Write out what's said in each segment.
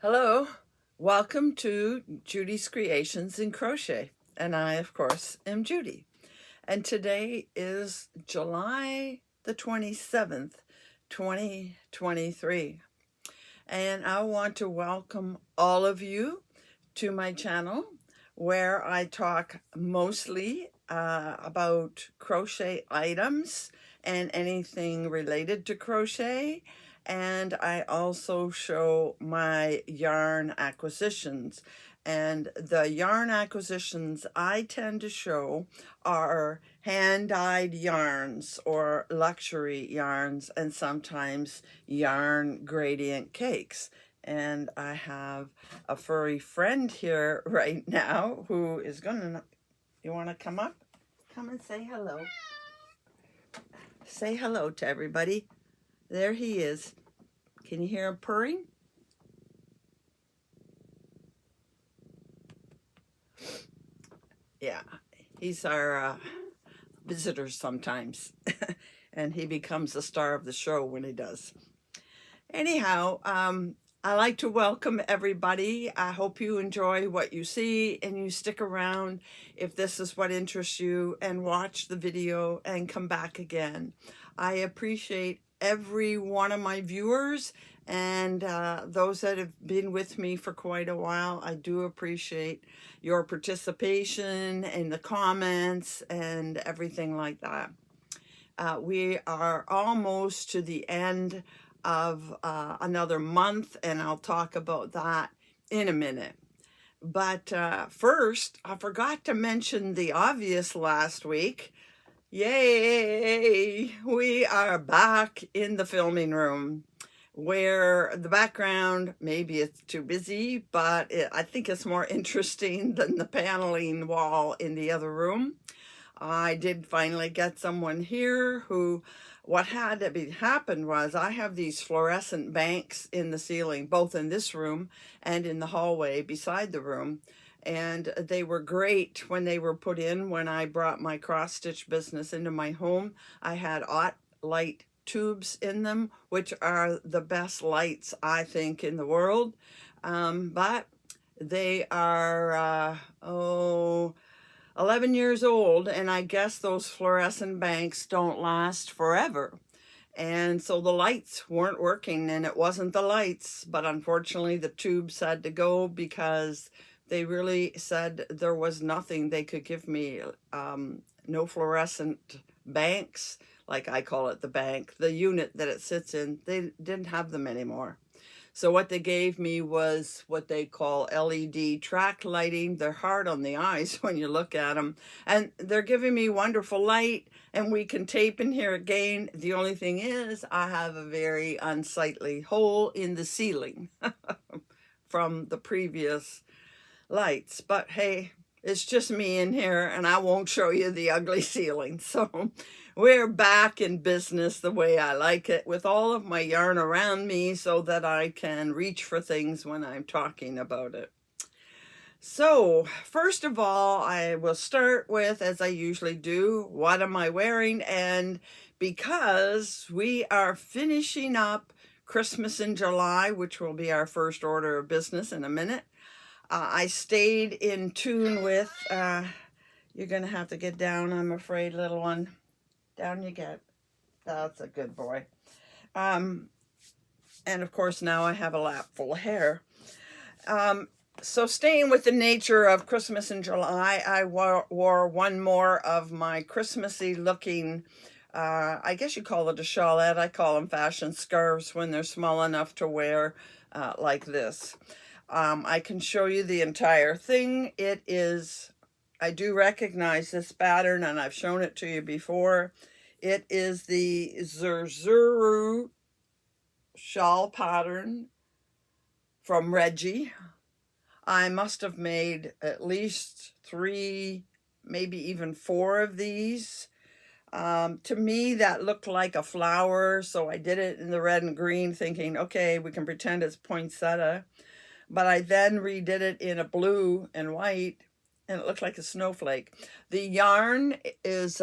Hello, welcome to Judy's Creations in Crochet, and I, of course, am Judy. And today is July the 27th, 2023. And I want to welcome all of you to my channel where I talk mostly about crochet items and anything related to crochet. And I also show my yarn acquisitions. And the yarn acquisitions I tend to show are hand-dyed yarns or luxury yarns and sometimes yarn gradient cakes. And I have a furry friend here right now who is gonna, you wanna come up? Come and say hello. Say hello to everybody. There he is. Can you hear him purring? Yeah, he's our visitor sometimes. And he becomes the star of the show when he does. Anyhow, I like to welcome everybody. I hope you enjoy what you see and you stick around if this is what interests you and watch the video and come back again. I appreciate every one of my viewers and those that have been with me for quite a while. I do appreciate your participation and the comments and everything like that. We are almost to the end of another month, and I'll talk about that in a minute. But first, I forgot to mention the obvious last week. Yay! We are back in the filming room where the background, maybe it's too busy, but I think it's more interesting than the paneling wall in the other room. I did finally get someone here who, what had to happen was I have these fluorescent banks in the ceiling, both in this room and in the hallway beside the room. And they were great when they were put in. When I brought my cross stitch business into my home, I had light tubes in them, which are the best lights I think in the world. But they are, 11 years old, and I guess those fluorescent banks don't last forever. And so the lights weren't working, and it wasn't the lights, but unfortunately the tubes had to go because they really said there was nothing they could give me, no fluorescent banks, like I call it the bank, the unit that it sits in, they didn't have them anymore. So what they gave me was what they call LED track lighting. They're hard on the eyes when you look at them. And they're giving me wonderful light, and we can tape in here again. The only thing is I have a very unsightly hole in the ceiling from the previous lights. But hey, it's just me in here, and I won't show you the ugly ceiling. So we're back in business the way I like it, with all of my yarn around me so that I can reach for things when I'm talking about it. So first of all, I will start with, as I usually do, what am I wearing? And because we are finishing up Christmas in July, which will be our first order of business in a minute, I stayed in tune with, you're going to have to get down, I'm afraid, little one. Down you get. That's a good boy. And of course, now I have a lap full of hair. So staying with the nature of Christmas in July, I wore one more of my Christmassy looking, I guess you call it a shawlette. I call them fashion scarves when they're small enough to wear like this. I can show you the entire thing. It is, I do recognize this pattern, and I've shown it to you before. It is the Zurzuru shawl pattern from Reggie. I must have made at least 3, maybe even 4 of these. To me, that looked like a flower, so I did it in the red and green, thinking, okay, we can pretend it's poinsettia. But I then redid it in a blue and white, and it looked like a snowflake. The yarn is,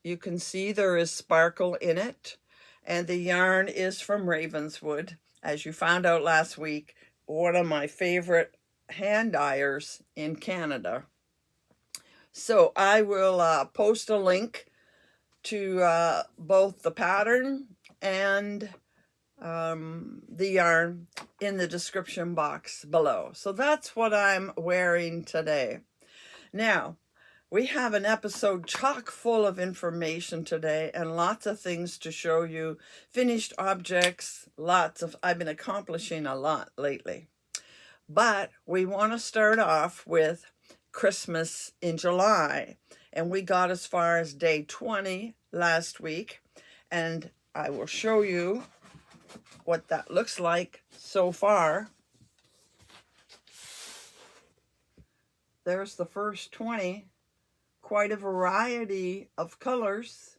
you can see there is sparkle in it, and the yarn is from Ravenswood. As you found out last week, one of my favorite hand dyers in Canada. So I will post a link to both the pattern and the yarn in the description box below. So that's what I'm wearing today. Now, we have an episode chock full of information today and lots of things to show you. Finished objects, I've been accomplishing a lot lately. But we want to start off with Christmas in July. And we got as far as day 20 last week. And I will show you what that looks like so far. There's the first 20. Quite a variety of colors.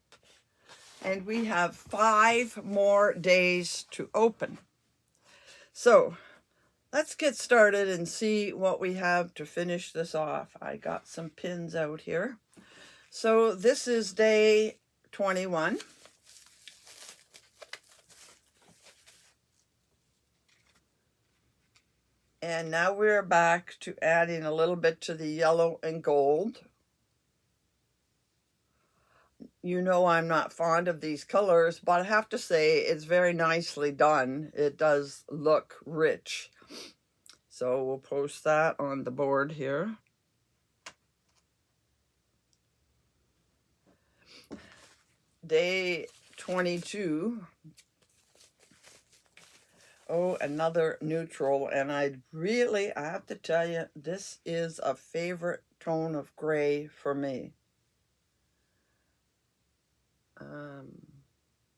And we have 5 more days to open. So let's get started and see what we have to finish this off. I got some pins out here. So this is day 21. And now we're back to adding a little bit to the yellow and gold. You know I'm not fond of these colors, but I have to say it's very nicely done. It does look rich. So we'll post that on the board here. Day 22. Oh, another neutral. And I have to tell you, this is a favorite tone of gray for me.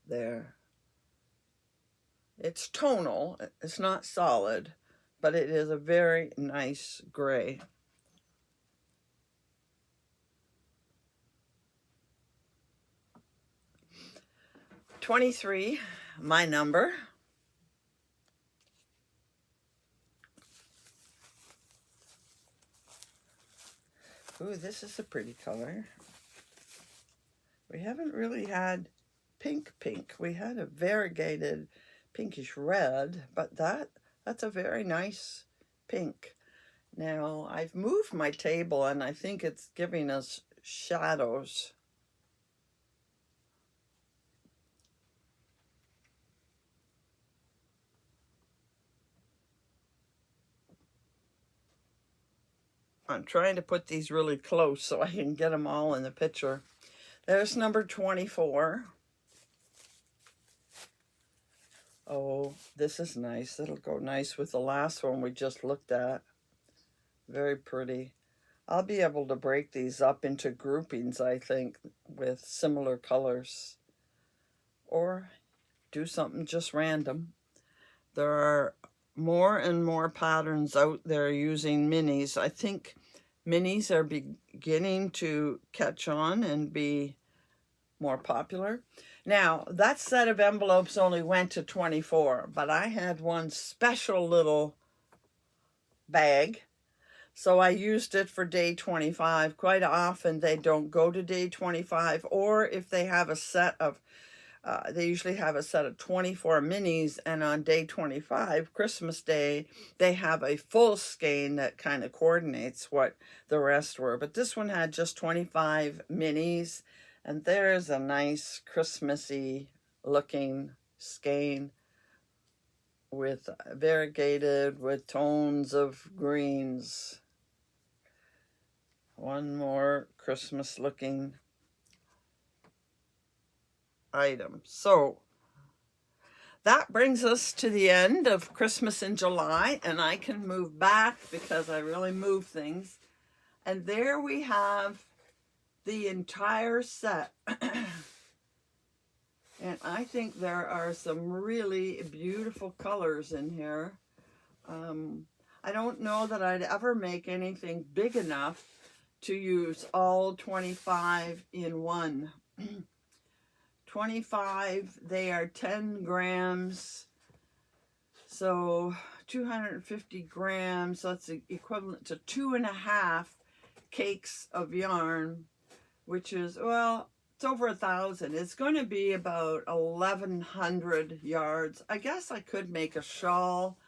There. It's tonal. It's not solid, but it is a very nice gray. $23, my number. Ooh, this is a pretty color. We haven't really had pink. We had a variegated pinkish red, but that's a very nice pink. Now, I've moved my table and I think it's giving us shadows. I'm trying to put these really close so I can get them all in the picture. There's number 24. Oh, this is nice. It'll go nice with the last one we just looked at. Very pretty. I'll be able to break these up into groupings, I think, with similar colors. Or do something just random. There are more and more patterns out there using minis. I think minis are beginning to catch on and be more popular. Now, that set of envelopes only went to 24, but I had one special little bag, so I used it for day 25. Quite often they don't go to day 25, or if they have a set of they usually have a set of 24 minis, and on day 25, Christmas Day, they have a full skein that kind of coordinates what the rest were. But this one had just 25 minis, and there's a nice Christmassy looking skein with variegated with tones of greens. One more Christmas looking item. So that brings us to the end of Christmas in July, and I can move back because I really move things. And there we have the entire set. And I think there are some really beautiful colors in here. I don't know that I'd ever make anything big enough to use all 25 in one. 25, they are 10 grams, so 250 grams, so that's equivalent to 2.5 cakes of yarn, which is, well, it's over 1,000. It's going to be about 1,100 yards. I guess I could make a shawl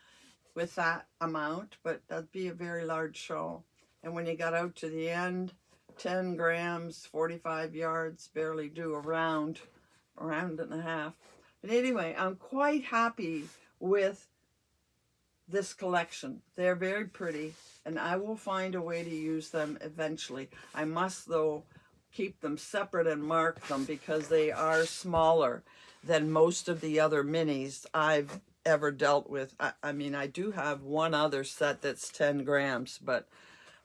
with that amount, but that'd be a very large show. And when you got out to the end, 10 grams, 45 yards, barely do a round and a half. But anyway, I'm quite happy with this collection. They're very pretty, and I will find a way to use them eventually. I must, though, keep them separate and mark them because they are smaller than most of the other minis I've ever dealt with. I mean, I do have one other set that's 10 grams, but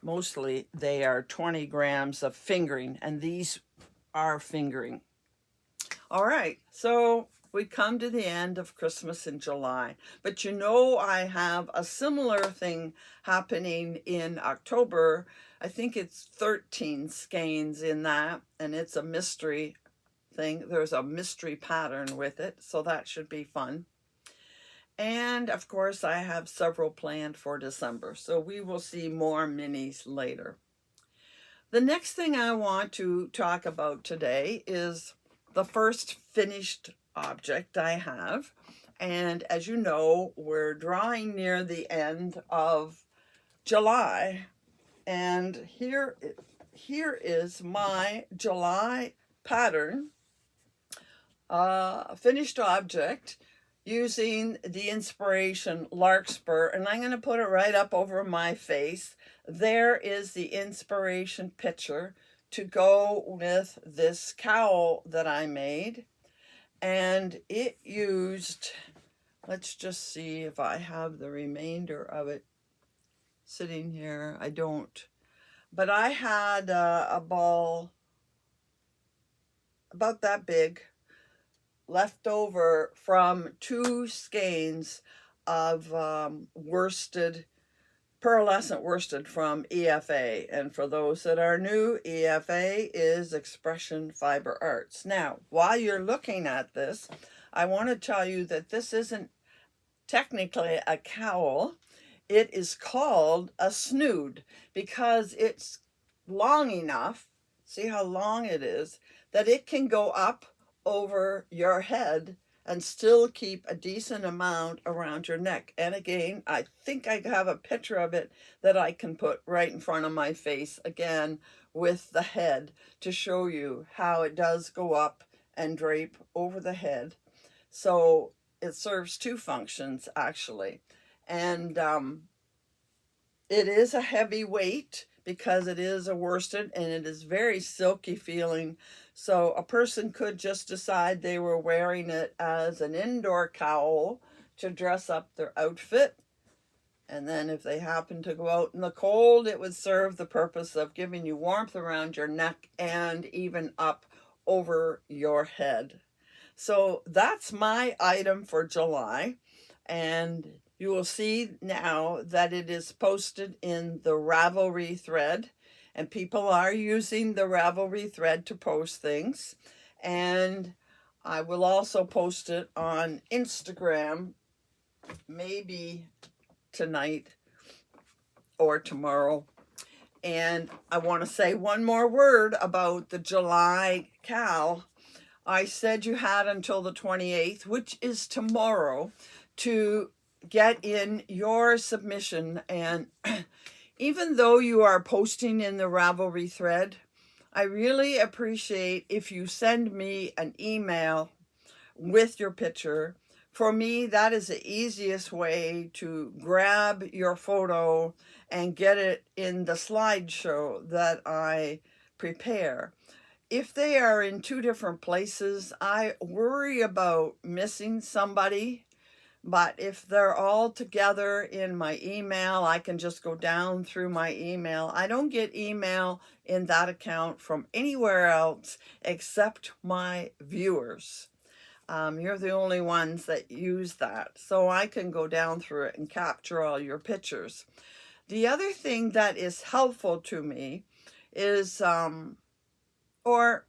mostly they are 20 grams of fingering, and these are fingering. All right, so we come to the end of Christmas in July, but you know I have a similar thing happening in October. I think it's 13 skeins in that, and it's a mystery thing. There's a mystery pattern with it, so that should be fun. And of course, I have several planned for December, so we will see more minis later. The next thing I want to talk about today is the first finished object I have. And as you know, we're drawing near the end of July. And here is my July pattern, finished object, using the inspiration Larkspur, and I'm going to put it right up over my face. There is the inspiration picture to go with this cowl that I made, and it used, let's just see if I have the remainder of it sitting here. I don't, but I had a ball about that big left over from 2 skeins of pearlescent worsted from EFA. And for those that are new, EFA is Expression Fiber Arts. Now, while you're looking at this, I want to tell you that this isn't technically a cowl. It is called a snood because it's long enough, see how long it is, that it can go up over your head and still keep a decent amount around your neck. And again, I think I have a picture of it that I can put right in front of my face again with the head to show you how it does go up and drape over the head. So it serves 2 functions actually. And it is a heavy weight because it is a worsted and it is very silky feeling. So a person could just decide they were wearing it as an indoor cowl to dress up their outfit. And then if they happen to go out in the cold, it would serve the purpose of giving you warmth around your neck and even up over your head. So that's my item for July. And you will see now that it is posted in the Ravelry thread, and people are using the Ravelry thread to post things. And I will also post it on Instagram, maybe tonight or tomorrow. And I want to say one more word about the July cal. I said you had until the 28th, which is tomorrow, to get in your submission. And even though you are posting in the Ravelry thread, I really appreciate if you send me an email with your picture. For me, that is the easiest way to grab your photo and get it in the slideshow that I prepare. If they are in 2 different places, I worry about missing somebody. But if they're all together in my email, I can just go down through my email. I don't get email in that account from anywhere else except my viewers. You're the only ones that use that. So I can go down through it and capture all your pictures. The other thing that is helpful to me is, or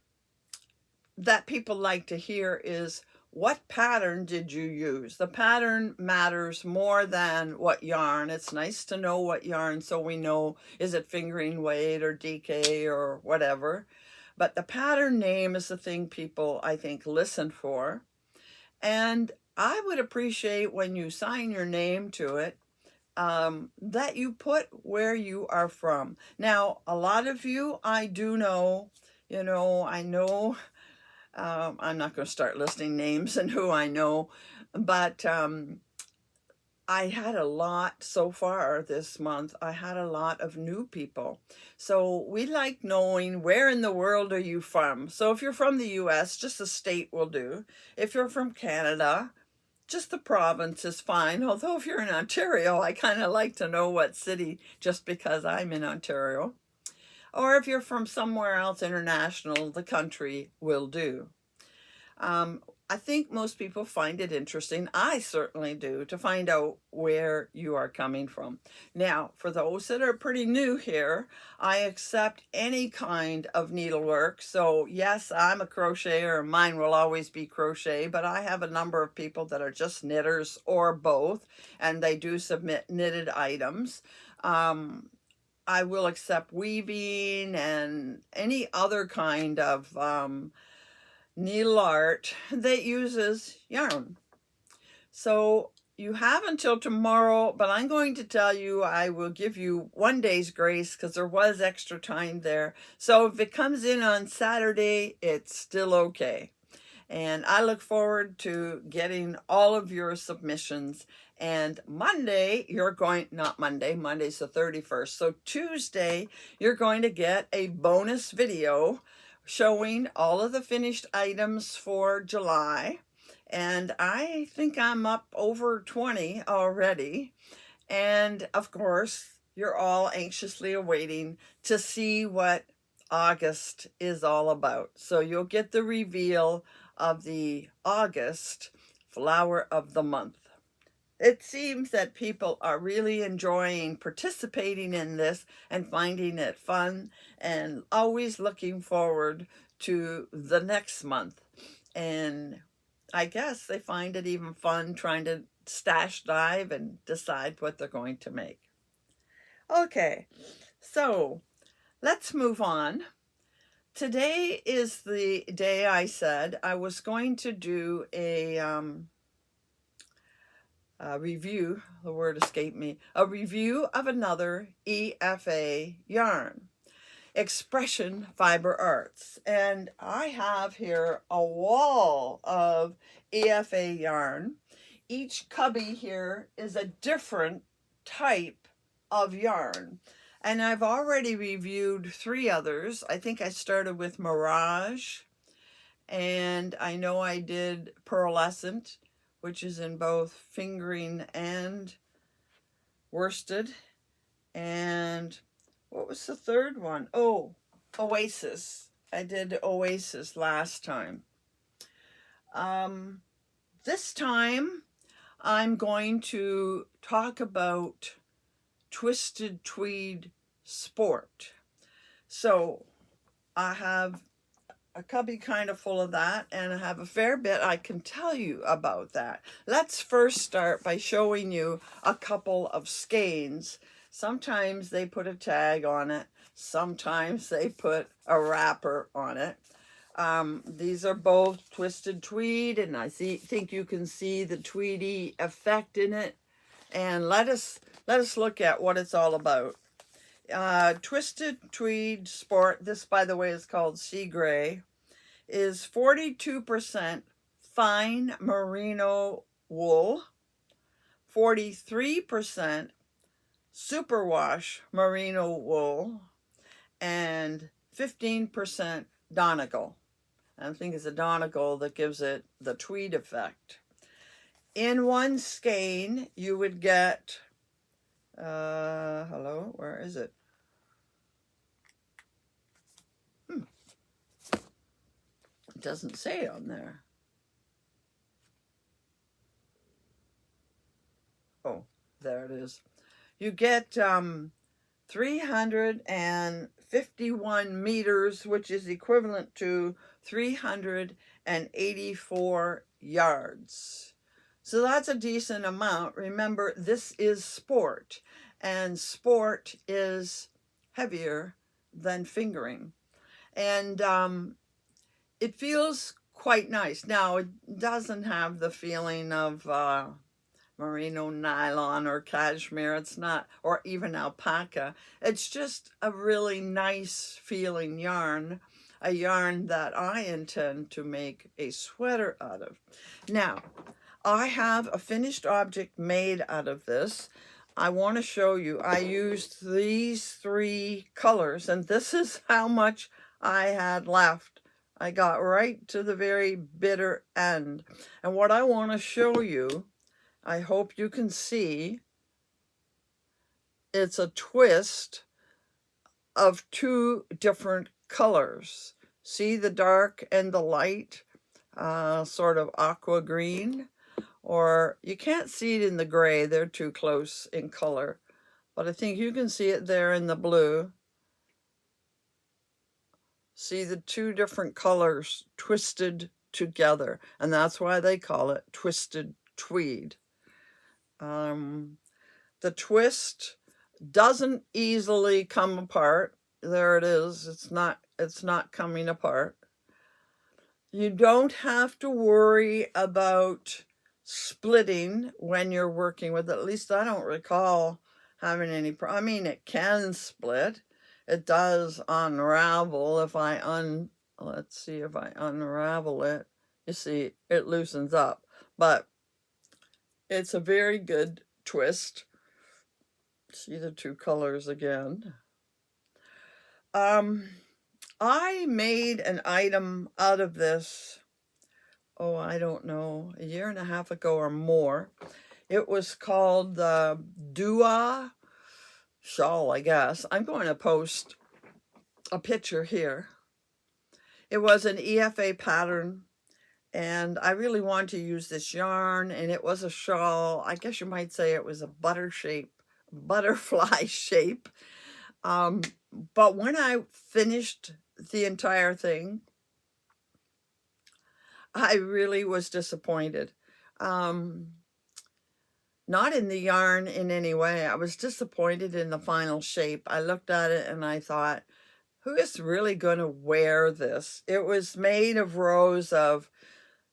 that people like to hear is, what pattern did you use? The pattern matters more than what yarn. It's nice to know what yarn so we know, is it fingering weight or DK or whatever. But the pattern name is the thing people, I think, listen for. And I would appreciate when you sign your name to it, that you put where you are from. Now, a lot of you, I do know, I know, I'm not going to start listing names and who I know, but I had a lot so far this month. I had a lot of new people. So we like knowing where in the world are you from. So if you're from the US, just the state will do. If you're from Canada, just the province is fine. Although if you're in Ontario, I kind of like to know what city just because I'm in Ontario. Or if you're from somewhere else international, the country will do. I think most people find it interesting. I certainly do, to find out where you are coming from. Now, for those that are pretty new here, I accept any kind of needlework. So yes, I'm a crocheter. Mine will always be crochet, but I have a number of people that are just knitters or both, and they do submit knitted items. I will accept weaving and any other kind of needle art that uses yarn. So you have until tomorrow, but I'm going to tell you I will give you 1 day's grace because there was extra time there. So if it comes in on Saturday, it's still okay. And I look forward to getting all of your submissions. And Monday, not Monday, Monday's the 31st. So Tuesday, you're going to get a bonus video showing all of the finished items for July. And I think I'm up over 20 already. And of course, you're all anxiously awaiting to see what August is all about. So you'll get the reveal of the August flower of the month. It seems that people are really enjoying participating in this and finding it fun and always looking forward to the next month. And I guess they find it even fun trying to stash dive and decide what they're going to make. Okay, so let's move on. Today is the day I said I was going to do a review, the word escaped me, a review of another EFA yarn, Expression Fiber Arts. And I have here a wall of EFA yarn. Each cubby here is a different type of yarn. And I've already reviewed 3 others. I think I started with Mirage, and I know I did Pearlescent, which is in both fingering and worsted. And what was the third one? Oh, Oasis. I did Oasis last time. This time I'm going to talk about Twisted Tweed Sport. So I have a cubby kind of full of that, and I have a fair bit I can tell you about that. Let's first start by showing you a couple of skeins. Sometimes they put a tag on it. Sometimes they put a wrapper on it. These are both Twisted Tweed, and I think you can see the tweedy effect in it. And let us look at what it's all about. Twisted Tweed Sport, this by the way is called Sea Gray, is 42% fine merino wool, 43% superwash merino wool, and 15% Donegal. I think it's a Donegal that gives it the tweed effect. In one skein, you would get, hello, where is it? It doesn't say on there. Oh, there it is. You get 351 meters, which is equivalent to 384 yards. So that's a decent amount. Remember, this is sport, and sport is heavier than fingering. And it feels quite nice. Now, it doesn't have the feeling of merino nylon or cashmere. It's not, or even alpaca. It's just a really nice feeling yarn, a yarn that I intend to make a sweater out of. Now, I have a finished object made out of this. I want to show you. I used these 3 colors, and this is how much I had left. I got right to the very bitter end. And what I want to show you, I hope you can see, it's a twist of 2 different colors. See the dark and the light, sort of aqua green? Or you can't see it in the gray, they're too close in color. But I think you can see it there in the blue. See the 2 different colors twisted together, and that's why they call it twisted tweed. The twist doesn't easily come apart. There it is. It's not coming apart. You don't have to worry about splitting when you're working with it. At least I don't recall having any problem. I mean, it can split. It does unravel if let's see if I unravel it. You see, it loosens up. But it's a very good twist. See the 2 colors again. I made an item out of this, I don't know, a year and a half ago or more. It was called the Dua shawl, I guess. I'm going to post a picture here. It was an EFA pattern, and I really wanted to use this yarn, and it was a shawl. I guess you might say it was a butterfly shape. But when I finished the entire thing, I really was disappointed. Not in the yarn in any way. I was disappointed in the final shape. I looked at it and I thought, who is really going to wear this? It was made of rows of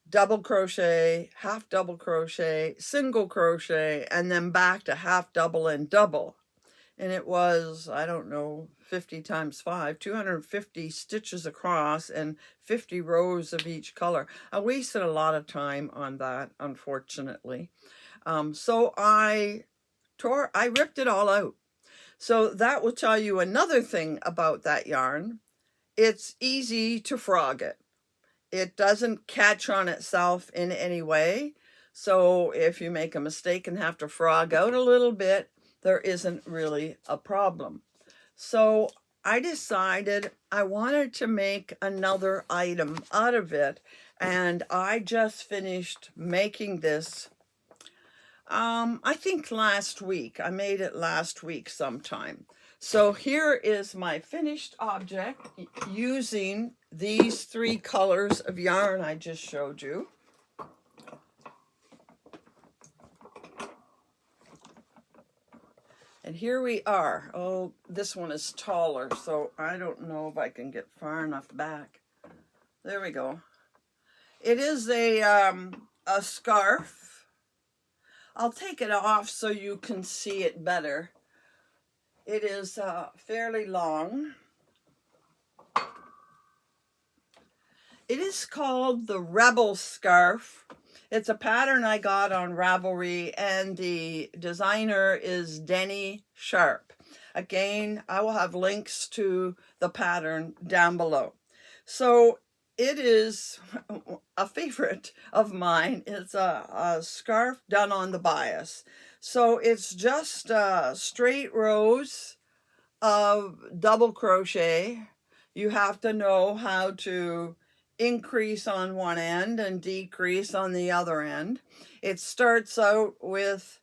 double crochet, half double crochet, single crochet, and then back to half double and double. And it was, I don't know, 50 times 5, 250 stitches across and 50 rows of each color. I wasted a lot of time on that, unfortunately. So I ripped it all out. So that will tell you another thing about that yarn. It's easy to frog it. It doesn't catch on itself in any way. So if you make a mistake and have to frog out a little bit, there isn't really a problem. So I decided I wanted to make another item out of it. And I just finished making this, I think last week. I made it last week sometime. So here is my finished object using these 3 colors of yarn I just showed you. And here we are. Oh, this one is taller, so I don't know if I can get far enough back. There we go. It is a scarf. I'll take it off so you can see it better. It is fairly long. It is called the Rebel Scarf. It's a pattern I got on Ravelry, and the designer is Denny Sharp. Again, I will have links to the pattern down below. So it is a favorite of mine. It's a scarf done on the bias. So it's just straight rows of double crochet. You have to know how to increase on one end and decrease on the other end. It starts out with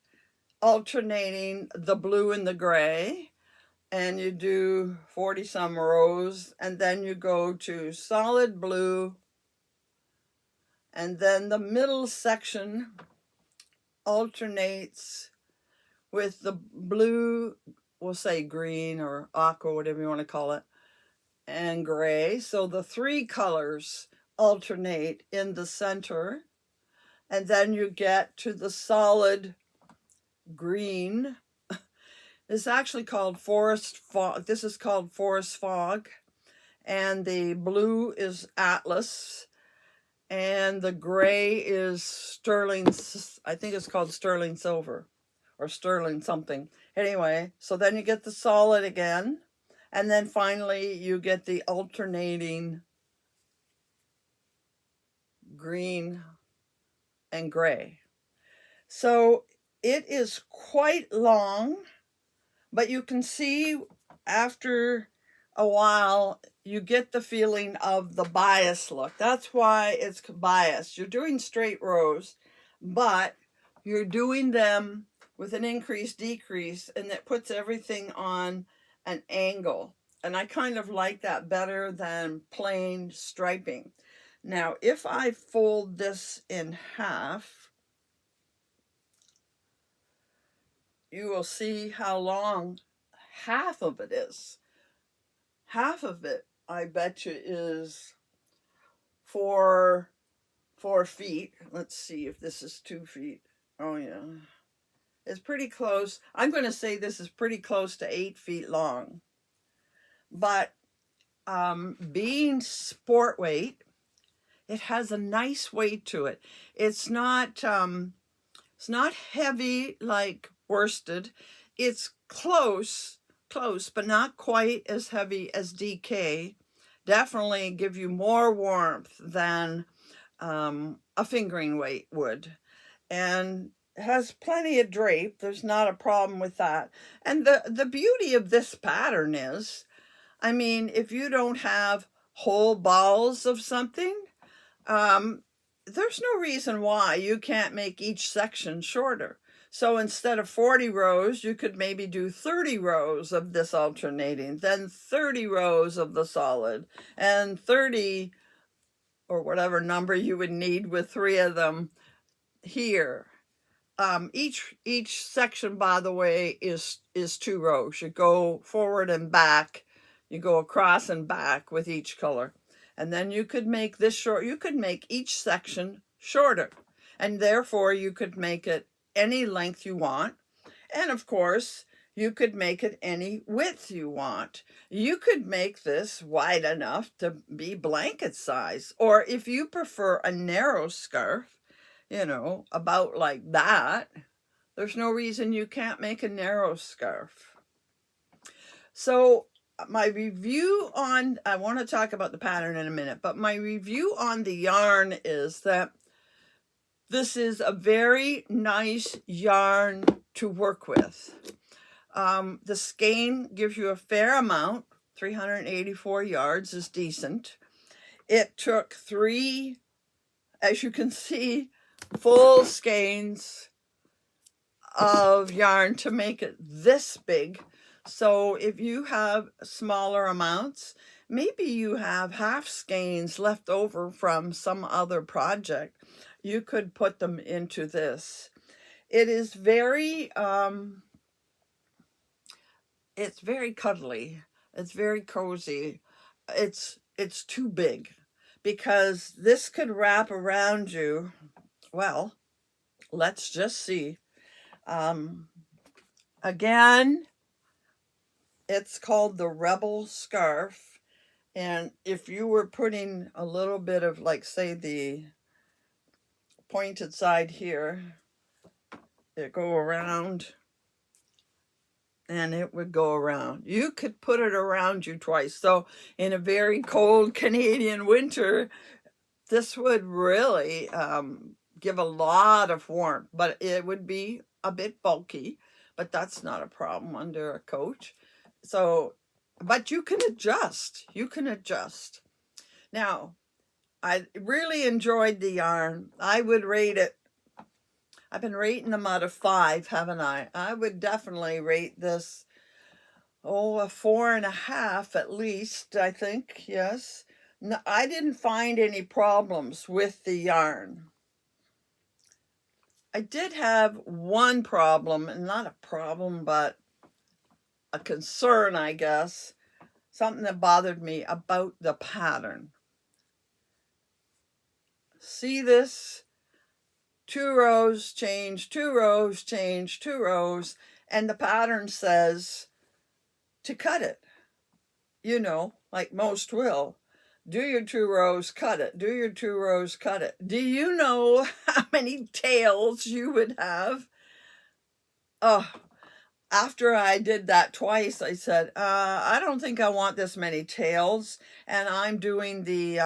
alternating the blue and the gray, and you do 40 some rows, and then you go to solid blue, and then the middle section alternates with the blue, we'll say green or aqua, whatever you want to call it, and gray. So the 3 colors alternate in the center, and then you get to the solid green. It's actually called forest fog. This is called forest fog. And the blue is atlas. And the gray is sterling, I think it's called sterling silver or sterling something. Anyway, so then you get the solid again. And then finally you get the alternating green and gray. So it is quite long, but you can see after a while you get the feeling of the bias look. That's why it's biased. You're doing straight rows, but you're doing them with an increase decrease, and that puts everything on an angle. And I kind of like that better than plain striping. Now, if I fold this in half, you will see how long half of it is. Half of it, I bet you, is 4 feet. Let's see if this is 2 feet. Oh yeah, it's pretty close. I'm going to say this is pretty close to 8 feet long. But being sport weight, it has a nice weight to it. It's not heavy like worsted. It's close, but not quite as heavy as DK. Definitely give you more warmth than a fingering weight would. And has plenty of drape. There's not a problem with that. And the beauty of this pattern is, I mean, if you don't have whole balls of something, there's no reason why you can't make each section shorter. So instead of 40 rows, you could maybe do 30 rows of this alternating, then 30 rows of the solid, and 30 or whatever number you would need with 3 of them here. Each section, by the way, is 2 rows. You go forward and back. You go across and back with each color. And then you could make this short. You could make each section shorter. And therefore, you could make it any length you want. And of course, you could make it any width you want. You could make this wide enough to be blanket size. Or if you prefer a narrow scarf, you know, about like that, there's no reason you can't make a narrow scarf. So my review on, I want to talk about the pattern in a minute, but my review on the yarn is that this is a very nice yarn to work with. The skein gives you a fair amount. 384 yards is decent. It took 3, as you can see, full skeins of yarn to make it this big. So if you have smaller amounts, maybe you have half skeins left over from some other project, you could put them into this. It is very it's very cuddly. It's very cozy. It's too big because this could wrap around you. Well, let's just see. Again, it's called the Rebel Scarf. And if you were putting a little bit of, like, say, the pointed side here, it go around and it would go around. You could put it around you twice. So in a very cold Canadian winter, this would really give a lot of warmth, but it would be a bit bulky, but that's not a problem under a coat. So, but you can adjust. You can adjust. Now, I really enjoyed the yarn. I would rate it. I've been rating them out of 5, haven't I? I would definitely rate this, a 4.5 at least, I think, yes. No, I didn't find any problems with the yarn. I did have one problem, and not a problem, but a concern, I guess. Something that bothered me about the pattern. See this 2 rows, change, 2 rows, change, 2 rows, and the pattern says to cut it, you know, like most will. Do your 2 rows, cut it. Do your 2 rows, cut it. Do you know how many tails you would have? Oh, after I did that twice, I said, I don't think I want this many tails. And I'm doing the,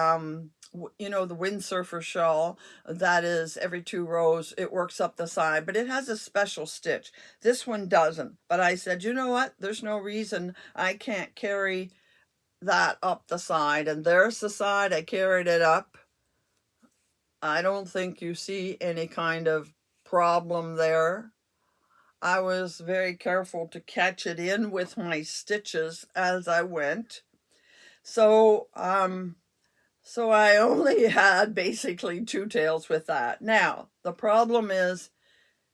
you know, the windsurfer shawl. That is every 2 rows, it works up the side, but it has a special stitch. This one doesn't. But I said, you know what? There's no reason I can't carry that up the side. And there's the side. I carried it up. I don't think you see any kind of problem there. I was very careful to catch it in with my stitches as I went. So I only had basically 2 tails with that. Now, the problem is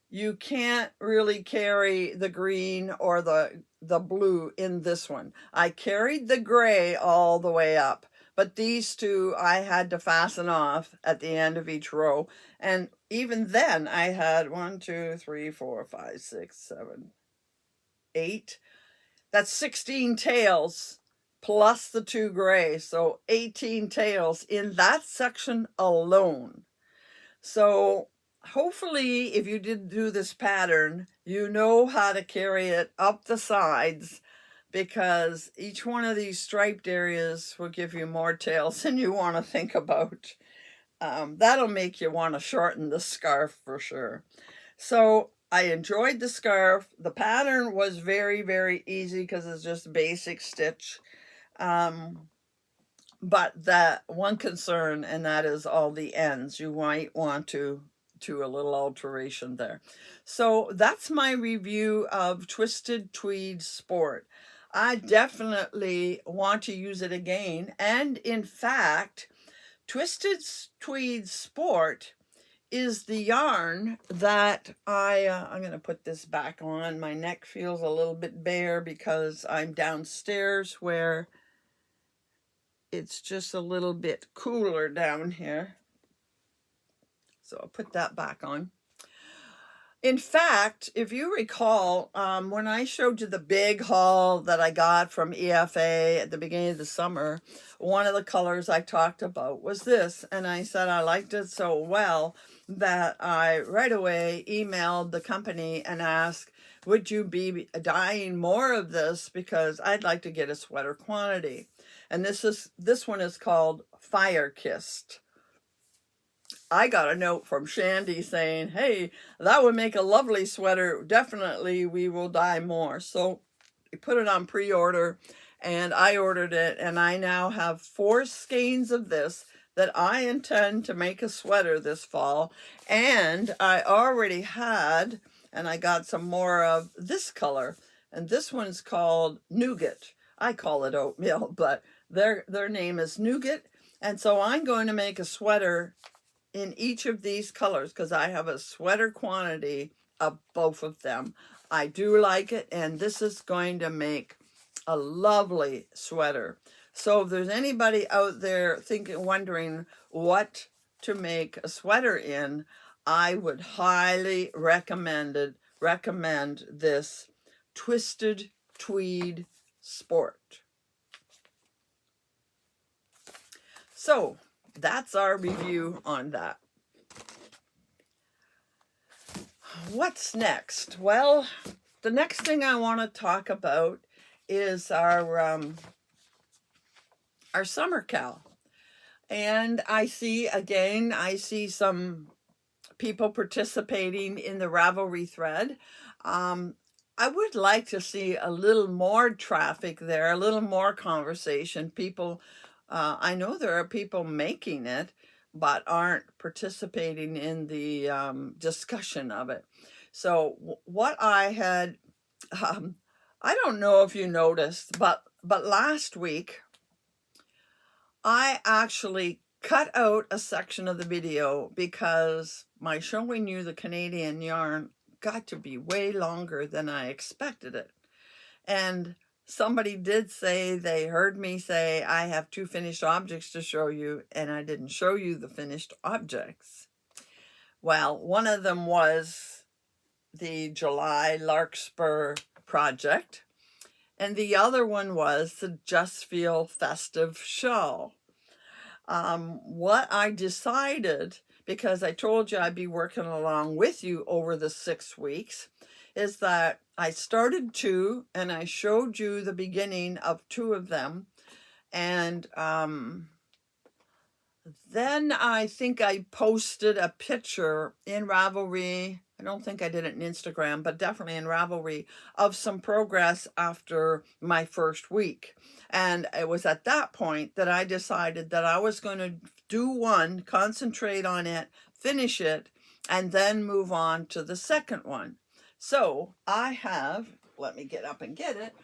you can't really carry the green or the blue in this one. I carried the gray all the way up, but these 2 I had to fasten off at the end of each row. And even then I had 1, 2, 3, 4, 5, 6, 7, 8. That's 16 tails plus the 2 gray. So 18 tails in that section alone. So hopefully if you did do this pattern, you know how to carry it up the sides, because each one of these striped areas will give you more tails than you want to think about. That'll make you want to shorten the scarf for sure. So I enjoyed the scarf. The pattern was very, very easy because it's just basic stitch. But that one concern, and that is all the ends. You might want to do a little alteration there. So that's my review of Twisted Tweed Sport. I definitely want to use it again. And in fact, Twisted Tweed Sport is the yarn that I'm going to put this back on. My neck feels a little bit bare because I'm downstairs where it's just a little bit cooler down here. So I'll put that back on. In fact, if you recall, when I showed you the big haul that I got from EFA at the beginning of the summer, one of the colors I talked about was this. And I said I liked it so well that I right away emailed the company and asked, would you be dyeing more of this? Because I'd like to get a sweater quantity. And this one is called Fire Kissed. I got a note from Shandy saying, hey, that would make a lovely sweater. Definitely, we will dye more. So we put it on pre-order, and I ordered it, and I now have 4 skeins of this that I intend to make a sweater this fall. And I already had, and I got some more of this color, and this one's called Nougat. I call it oatmeal, but their name is Nougat. And so I'm going to make a sweater in each of these colors because I have a sweater quantity of both of them. I do like it, and this is going to make a lovely sweater. So if there's anybody out there wondering what to make a sweater in, I would highly recommend this Twisted Tweed Sport. So that's our review on that. What's next? Well, the next thing I want to talk about is our summer cal. And I see some people participating in the Ravelry thread. I would like to see a little more traffic there, a little more conversation. People, I know there are people making it, but aren't participating in the discussion of it. So what I had, I don't know if you noticed, but last week, I actually cut out a section of the video because my showing you the Canadian yarn got to be way longer than I expected it. And somebody did say they heard me say I have 2 finished objects to show you, and I didn't show you the finished objects. Well, one of them was the July Larkspur project, and the other one was the Just Feel Festive shawl. What I decided, because I told you I'd be working along with you over the 6 weeks, is that I started 2 and I showed you the beginning of 2 of them. And then I think I posted a picture in Ravelry. I don't think I did it in Instagram, but definitely in Ravelry, of some progress after my first week. And it was at that point that I decided that I was going to do one, concentrate on it, finish it, and then move on to the second one. So I have, let me get up and get it.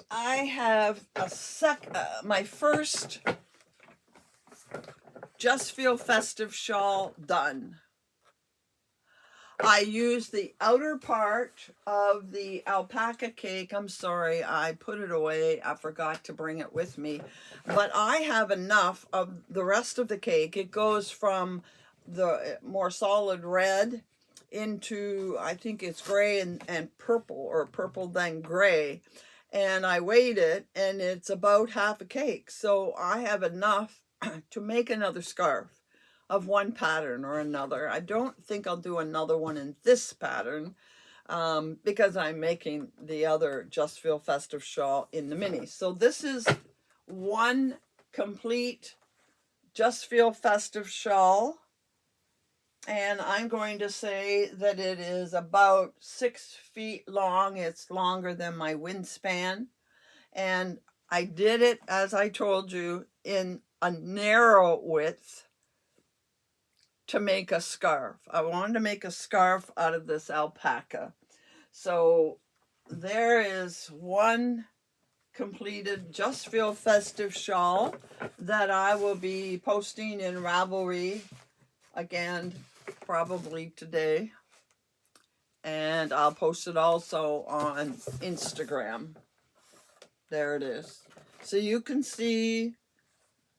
I have my first Just Feel Festive shawl done. I used the outer part of the alpaca cake. I'm sorry, I put it away. I forgot to bring it with me. But I have enough of the rest of the cake. It goes from the more solid red into, I think it's gray and purple, or purple then gray. And I weighed it, and it's about half a cake. So I have enough to make another scarf of one pattern or another. I don't think I'll do another one in this pattern because I'm making the other Just Feel Festive shawl in the mini. So this is one complete Just Feel Festive shawl. And I'm going to say that it is about 6 feet long. It's longer than my wingspan. And I did it, as I told you, in a narrow width to make a scarf. I wanted to make a scarf out of this alpaca. So there is one completed Just Feel Festive shawl that I will be posting in Ravelry again, probably today. And I'll post it also on Instagram. There it is. So you can see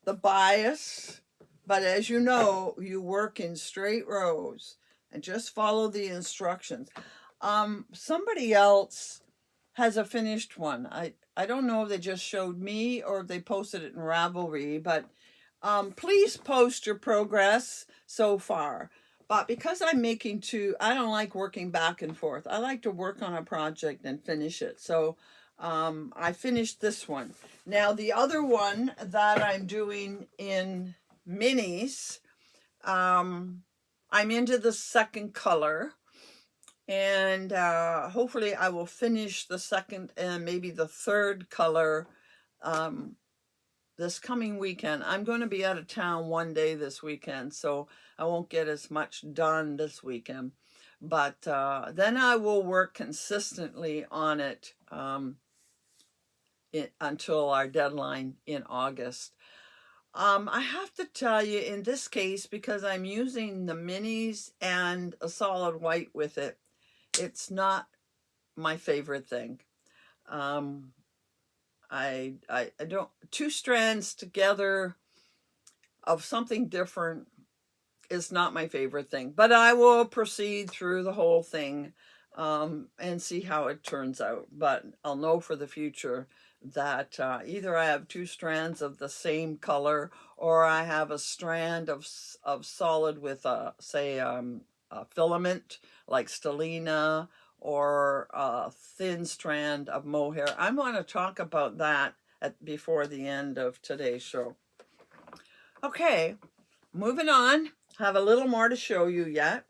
the bias, but as you know, you work in straight rows and just follow the instructions. Somebody else has a finished one. I don't know if they just showed me or if they posted it in Ravelry, but please post your progress so far. But because I'm making 2, I don't like working back and forth. I like to work on a project and finish it. So I finished this one. Now the other one that I'm doing in minis, I'm into the second color, and hopefully I will finish the second and maybe the third color this coming weekend. I'm going to be out of town one day this weekend, so I won't get as much done this weekend. But then I will work consistently on it until our deadline in August. I have to tell you, in this case, because I'm using the minis and a solid white with it, it's not my favorite thing. I don't, 2 strands together of something different is not my favorite thing, but I will proceed through the whole thing and see how it turns out. But I'll know for the future that either I have 2 strands of the same color, or I have a strand of solid with say a filament like stellina, or a thin strand of mohair. I'm going to talk about that before the end of today's show. Okay, moving on. Have a little more to show you yet.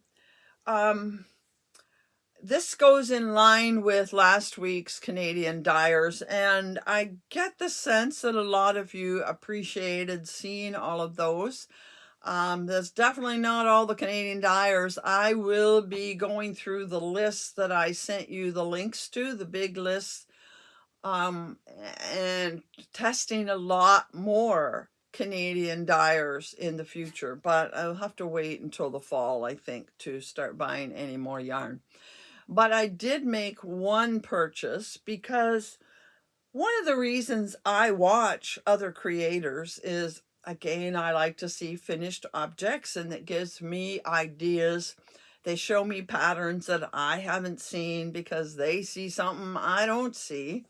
This goes in line with last week's Canadian DYERS, and I get the sense that a lot of you appreciated seeing all of those. That's definitely not all the Canadian DYERS. I will be going through the list that I sent you the links to, the big list, and testing a lot more Canadian DYERS in the future. But I'll have to wait until the fall, I think, to start buying any more yarn. But I did make one purchase because one of the reasons I watch other creators is again, I like to see finished objects, and it gives me ideas. They show me patterns that I haven't seen because they see something I don't see.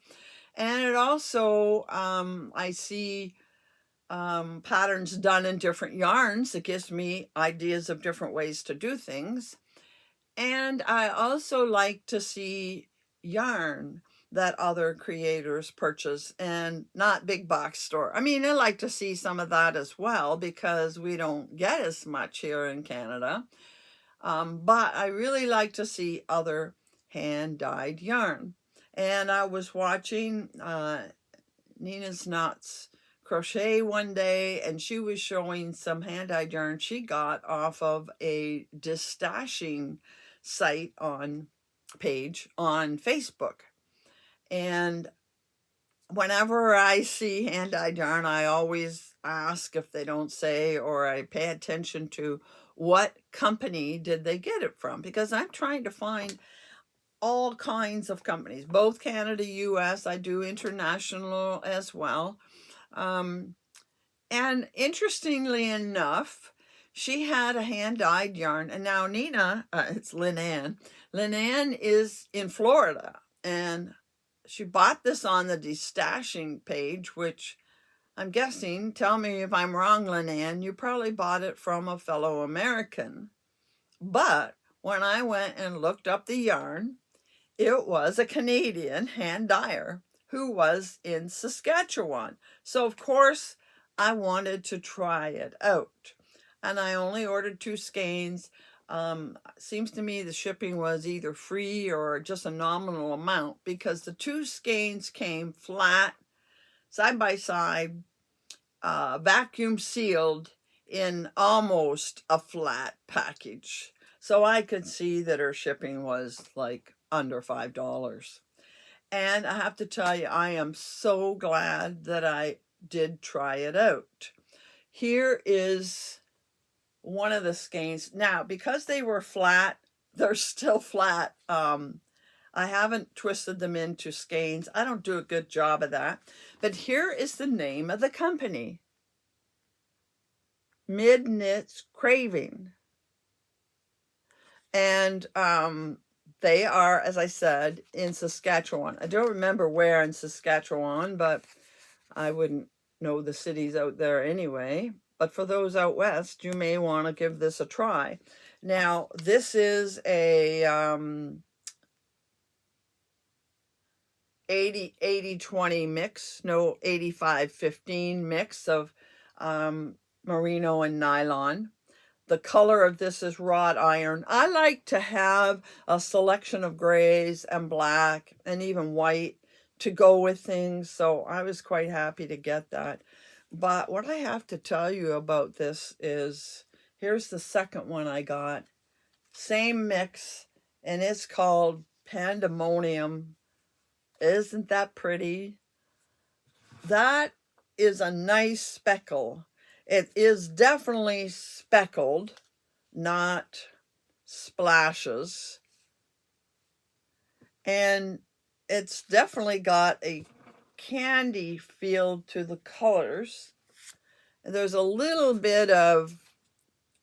And it also, I see patterns done in different yarns. It gives me ideas of different ways to do things. And I also like to see yarn that other creators purchase and not big box store. I mean, I like to see some of that as well because we don't get as much here in Canada. But I really like to see other hand-dyed yarn. And I was watching Nina's Knots Crochet one day, and she was showing some hand-dyed yarn she got off of a distashing site page on Facebook. And whenever I see hand-dyed yarn, I always ask if they don't say, or I pay attention to what company did they get it from, because I'm trying to find all kinds of companies, both Canada, US. I do international as well. And interestingly enough, she had a hand-dyed yarn, and now Nina, it's Lynn Ann. Lynn Ann is in Florida, and she bought this on the destashing page, which I'm guessing, tell me if I'm wrong, Lynn Ann, you probably bought it from a fellow American. But when I went and looked up the yarn, it was a Canadian hand dyer who was in Saskatchewan. So of course I wanted to try it out. And I only ordered 2 skeins. Seems to me the shipping was either free or just a nominal amount, because the 2 skeins came flat, side by side, vacuum sealed in almost a flat package. So I could see that her shipping was like under $5. And I have to tell you, I am so glad that I did try it out. Here is one of the skeins. Now, because they were flat, they're still flat. I haven't twisted them into skeins. I don't do a good job of that. But here is the name of the company. MidKnit's Craving. And they are, as I said, in Saskatchewan. I don't remember where in Saskatchewan, but I wouldn't know the cities out there anyway. But for those out west, you may want to give this a try. Now, this is a 80-20 mix, no, 85-15 mix of merino and nylon. The color of this is wrought iron. I like to have a selection of grays and black and even white to go with things, so I was quite happy to get that. But what I have to tell you about this is, here's the second one I got. Same mix, and it's called Pandemonium. Isn't that pretty? That is a nice speckle. It is definitely speckled, not splashes. And it's definitely got a candy feel to the colors. And there's a little bit of,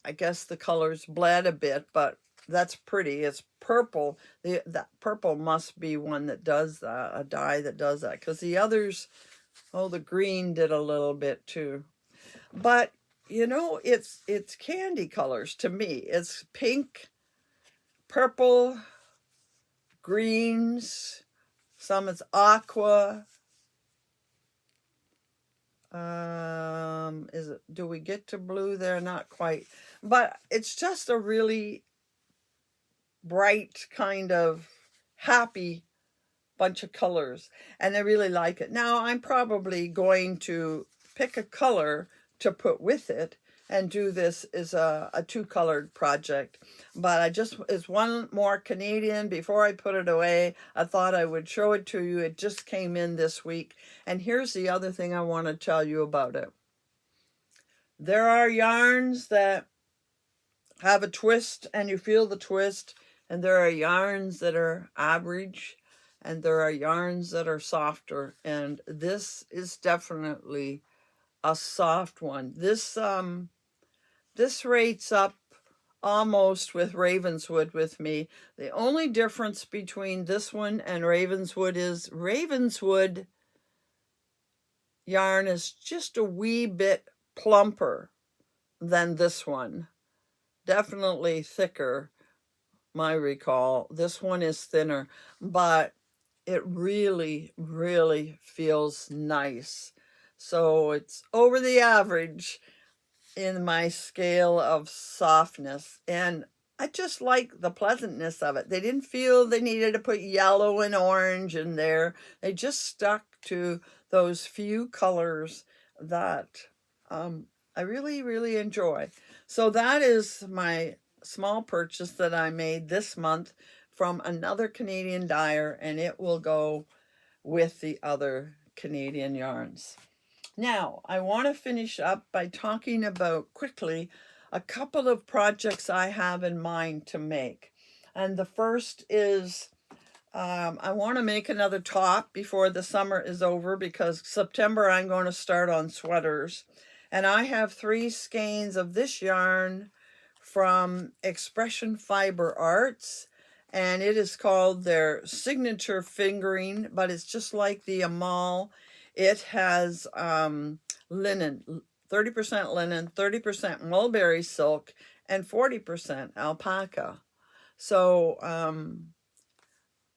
I guess the colors bled a bit, but that's pretty. It's purple. That purple must be one that does that, a dye that does that. Because the others, oh, the green did a little bit too. But, you know, it's candy colors to me. It's pink, purple, greens, some it's aqua. Do we get to blue there? Not quite. But it's just a really bright kind of happy bunch of colors. And I really like it. Now, I'm probably going to pick a color to put with it and do this as a 2-colored project. But I just, as one more Canadian, before I put it away, I thought I would show it to you. It just came in this week. And here's the other thing I want to tell you about it. There are yarns that have a twist and you feel the twist, and there are yarns that are average, and there are yarns that are softer, and this is definitely a soft one. This rates up almost with Ravenswood with me. The only difference between this one and Ravenswood is Ravenswood yarn is just a wee bit plumper than this one. Definitely thicker, my recall. This one is thinner, but it really, really feels nice. So it's over the average in my scale of softness. And I just like the pleasantness of it. They didn't feel they needed to put yellow and orange in there. They just stuck to those few colors that I really, really enjoy. So that is my small purchase that I made this month from another Canadian dyer, and it will go with the other Canadian yarns. Now, I want to finish up by talking about quickly a couple of projects I have in mind to make. And the first is I want to make another top before the summer is over, because September I'm going to start on sweaters. And I have 3 skeins of this yarn from Expression Fiber Arts, and it is called their Signature Fingering, but it's just like the Amal. It has linen, 30% linen, 30% mulberry silk, and 40% alpaca. So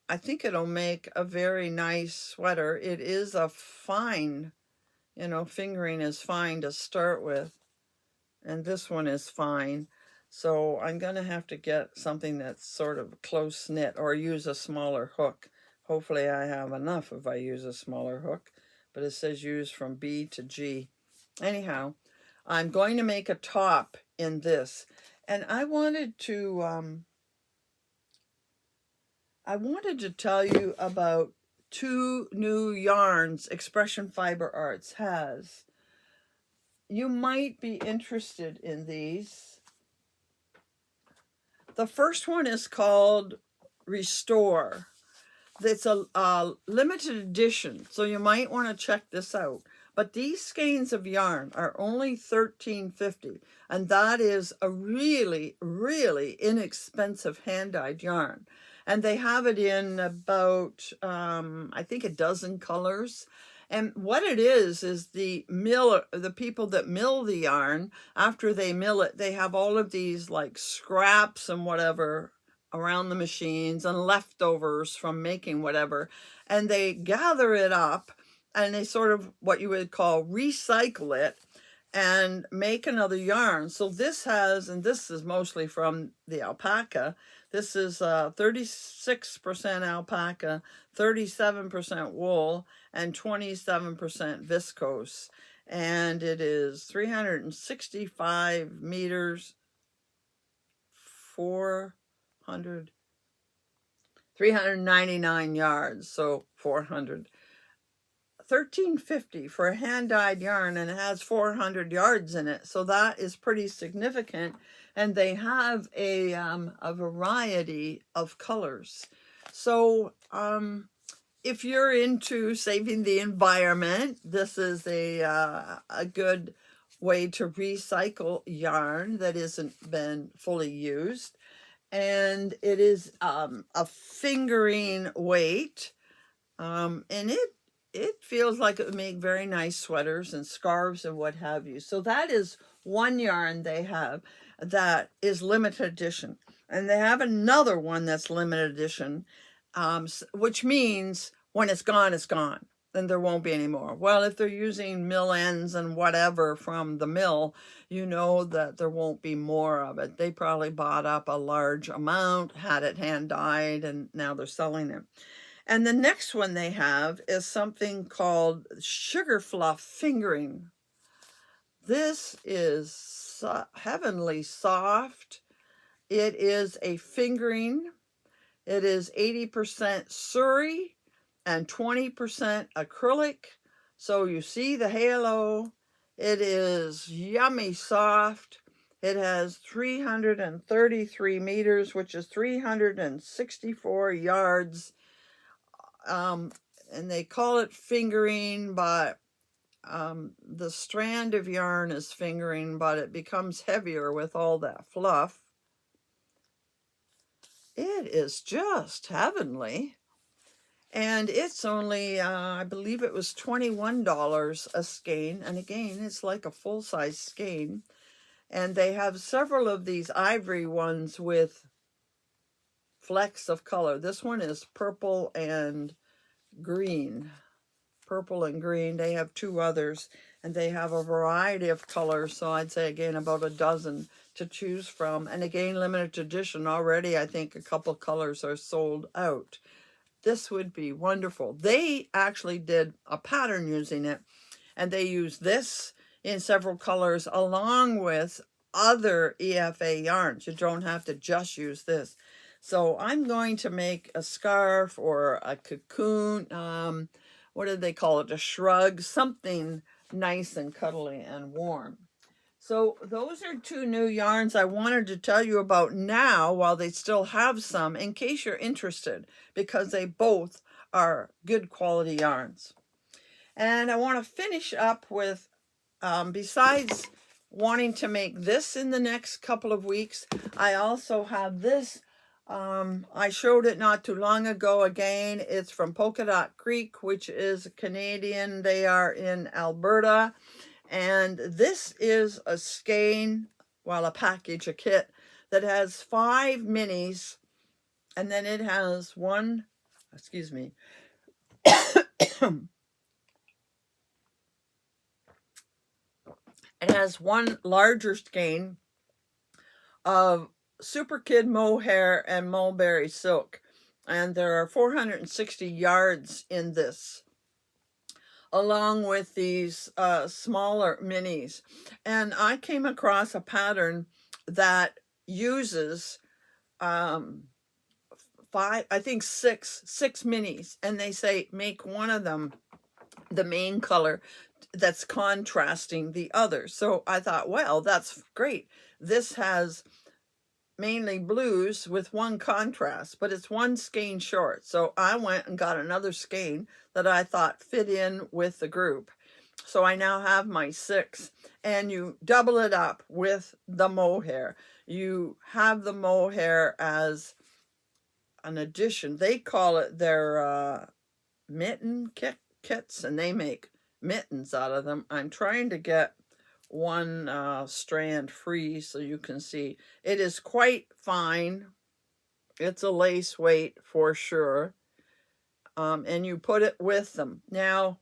I think it'll make a very nice sweater. It is a fine, you know, fingering is fine to start with, and this one is fine. So I'm going to have to get something that's sort of close knit or use a smaller hook. Hopefully I have enough if I use a smaller hook, but it says use from B to G. Anyhow, I'm going to make a top in this, and I wanted to tell you about 2 new yarns Expression Fiber Arts has. You might be interested in these. The first one is called Restore. It's a limited edition, so you might want to check this out. But these skeins of yarn are only $13.50, and that is a really, really inexpensive hand-dyed yarn. And they have it in about, I think, a dozen colors. And what it is the people that mill the yarn, after they mill it, they have all of these like scraps and whatever around the machines and leftovers from making whatever. And they gather it up and they sort of what you would call recycle it and make another yarn. So this has, and this is mostly from the alpaca, this is 36% alpaca, 37% wool, and 27% viscose. And it is 365 meters, 399 yards, so 400. $13.50 for a hand-dyed yarn, and it has 400 yards in it, so that is pretty significant. And they have a variety of colors. So if you're into saving the environment, this is a good way to recycle yarn that isn't been fully used. And it is a fingering weight, and it feels like it would make very nice sweaters and scarves and what have you. So that is one yarn they have that is limited edition. And they have another one that's limited edition, which means when it's gone, then there won't be any more. Well, if they're using mill ends and whatever from the mill, you know that there won't be more of it. They probably bought up a large amount, had it hand dyed, and now they're selling it. And the next one they have is something called Sugar Fluff Fingering. This is heavenly soft. It is a fingering. It is 80% suri and 20% acrylic. So you see the halo. It is yummy soft. It has 333 meters, which is 364 yards. And they call it fingering, but the strand of yarn is fingering, but it becomes heavier with all that fluff. It is just heavenly. And it's only, I believe it was $21 a skein. And again, it's like a full-size skein. And they have several of these ivory ones with flecks of color. This one is purple and green. Purple and green. They have two others. And they have a variety of colors. So I'd say, again, about a dozen to choose from. And again, limited edition. Already, I think a couple colors are sold out. This would be wonderful. They actually did a pattern using it, and they used this in several colors along with other EFA yarns. You don't have to just use this. So I'm going to make a scarf or a cocoon, what do they call it, a shrug, something nice and cuddly and warm. So those are two new yarns I wanted to tell you about now while they still have some, in case you're interested, because they both are good quality yarns. And I want to finish up with, besides wanting to make this in the next couple of weeks, I also have this. I showed it not too long ago. Again, it's from Polka Dot Creek, which is Canadian. They are in Alberta. And this is a skein, well, a package, a kit that has 5 minis, and then it has one, excuse me, it has one larger skein of Super Kid mohair and mulberry silk, and there are 460 yards in this, along with these smaller minis. And I came across a pattern that uses six minis, and they say make one of them the main color that's contrasting the other. So I thought, well, that's great. This has mainly blues with one contrast, but it's one skein short. So I went and got another skein that I thought fit in with the group. So I now have my 6, and you double it up with the mohair. You have the mohair as an addition. They call it their mitten kits, and they make mittens out of them. I'm trying to get one strand free so you can see. It is quite fine. It's a lace weight for sure. And you put it with them. Now,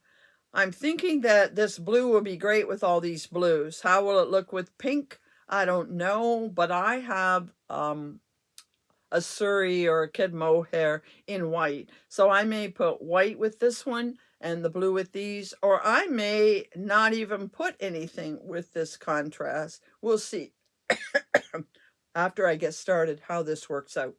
I'm thinking that this blue will be great with all these blues. How will it look with pink? I don't know, but I have a Surrey or a kid mohair in white. So I may put white with this one and the blue with these, or I may not even put anything with this contrast. We'll see after I get started how this works out.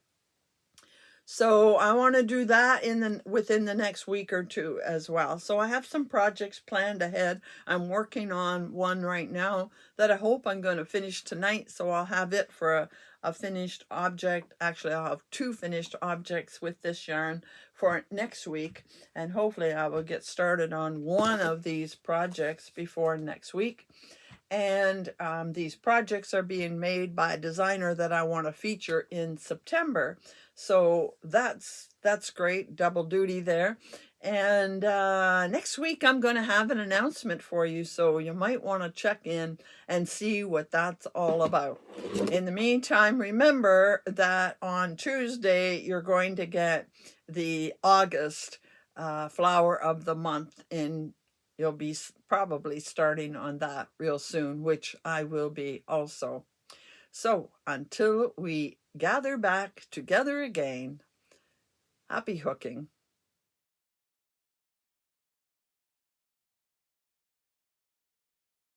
So I want to do that within the next week or two as well. So I have some projects planned ahead. I'm working on one right now that I hope I'm going to finish tonight. So I'll have it for a finished object. Actually, I'll have 2 finished objects with this yarn for next week. And hopefully I will get started on one of these projects before next week. And these projects are being made by a designer that I want to feature in September. So that's great, double duty there. And next week I'm going to have an announcement for you, so you might want to check in and see what that's all about. In the meantime, remember that on Tuesday you're going to get the August flower of the month, and you'll be probably starting on that real soon, which I will be also. So until we gather back together again, happy hooking.